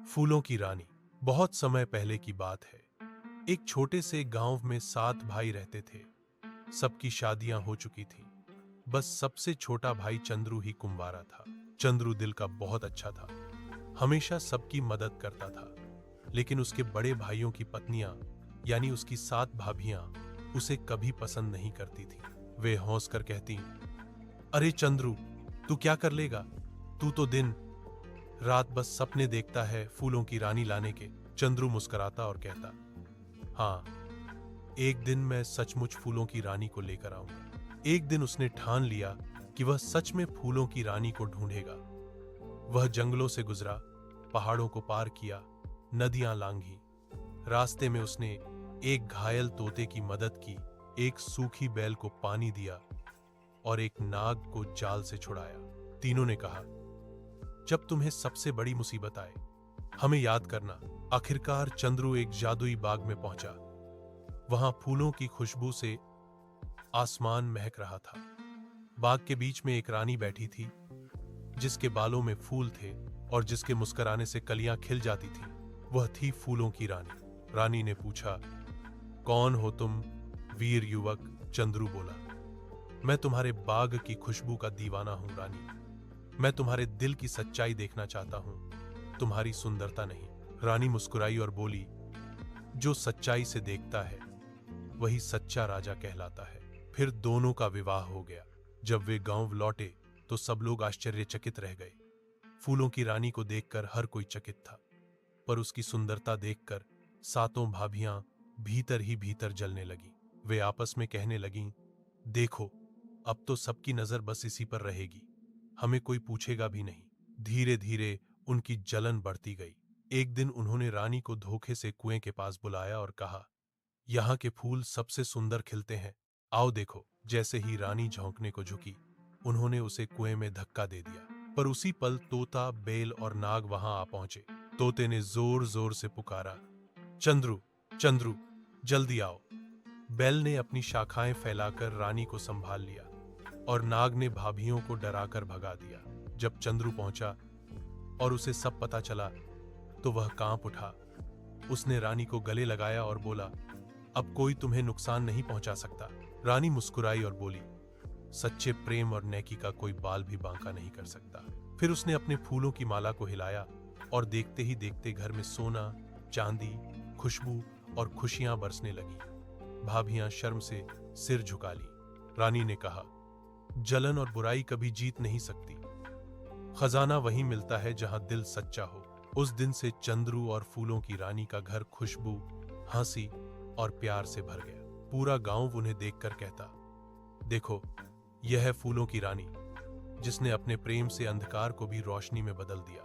फूलों की रानी। बहुत समय पहले की बात है। एक छोटे से गांव में 7 भाई रहते थे। सबकी शादियां हो चुकी थीं। बस सबसे छोटा भाई चंद्रू ही कुंवारा था। चंद्रू दिल का बहुत अच्छा था। हमेशा सबकी मदद करता था। लेकिन उसके बड़े भाइयों की पत्नियां यानी उसकी 7 भाभियां उसे कभी पसंद नहीं करती थीं। वे हौंस कर कहती, अरे चंद्रू, तू क्या कर लेगा? तू तो दिन रात बस सपने देखता है फूलों की रानी लाने के। चंद्रू मुस्कुराता और कहता, हाँ, एक दिन मैं सचमुच फूलों की रानी को लेकर आऊंगा। एक दिन उसने ठान लिया कि वह सच में फूलों की रानी को ढूंढेगा। वह जंगलों से गुजरा, पहाड़ों को पार किया, नदियां लांघी। रास्ते में उसने एक घायल तोते की मदद की, एक सूखी बैल को पानी दिया और एक नाग को जाल से छुड़ाया। तीनों ने कहा, जब तुम्हें सबसे बड़ी मुसीबत आए, हमें याद करना। आखिरकार चंद्रू एक जादुई बाग में पहुंचा। वहां फूलों की खुशबू से आसमान महक रहा था। बाग के बीच में एक रानी बैठी थी, जिसके बालों में फूल थे और जिसके मुस्कुराने से कलियां खिल जाती थीं। वह थी फूलों की रानी। रानी ने पूछा, कौन हो तुम, वीर युवक? चंद्रू बोला, मैं तुम्हारे बाग की खुशबू का दीवाना हूं रानी। मैं तुम्हारे दिल की सच्चाई देखना चाहता हूं, तुम्हारी सुंदरता नहीं। रानी मुस्कुराई और बोली, जो सच्चाई से देखता है वही सच्चा राजा कहलाता है। फिर दोनों का विवाह हो गया। जब वे गांव लौटे तो सब लोग आश्चर्यचकित रह गए। फूलों की रानी को देखकर हर कोई चकित था, पर उसकी सुंदरता देखकर 7 भाभियां भीतर ही भीतर जलने लगीं। वे आपस में कहने लगीं, देखो, अब तो सबकी नजर बस इसी पर रहेगी, हमें कोई पूछेगा भी नहीं। धीरे धीरे उनकी जलन बढ़ती गई। एक दिन उन्होंने रानी को धोखे से कुएं के पास बुलाया और कहा, यहाँ के फूल सबसे सुंदर खिलते हैं, आओ देखो। जैसे ही रानी झोंकने को झुकी, उन्होंने उसे कुएं में धक्का दे दिया। पर उसी पल तोता, बेल और नाग वहां आ पहुंचे। तोते ने जोर जोर से पुकारा, चंद्रू, चंद्रू, जल्दी आओ। बैल ने अपनी शाखाएं फैलाकर रानी को संभाल लिया और नाग ने भाभियों को डराकर भगा दिया। जब चंद्रू पहुंचा और उसे सब पता चला तो वह कांप उठा। उसने रानी को गले लगाया और बोला, अब कोई तुम्हें नुकसान नहीं पहुंचा सकता। रानी मुस्कुराई और बोली, सच्चे प्रेम और नेकी का कोई बाल भी बांका नहीं कर सकता। फिर उसने अपने फूलों की माला को हिलाया और देखते ही देखते घर में सोना, चांदी, खुशबू और खुशियां बरसने लगी। भाभियां शर्म से सिर झुका ली। रानी ने कहा, जलन और बुराई कभी जीत नहीं सकती। खजाना वहीं मिलता है जहां दिल सच्चा हो। उस दिन से चंद्रू और फूलों की रानी का घर खुशबू, हंसी और प्यार से भर गया। पूरा गांव उन्हें देखकर कहता, देखो, यह है फूलों की रानी, जिसने अपने प्रेम से अंधकार को भी रोशनी में बदल दिया।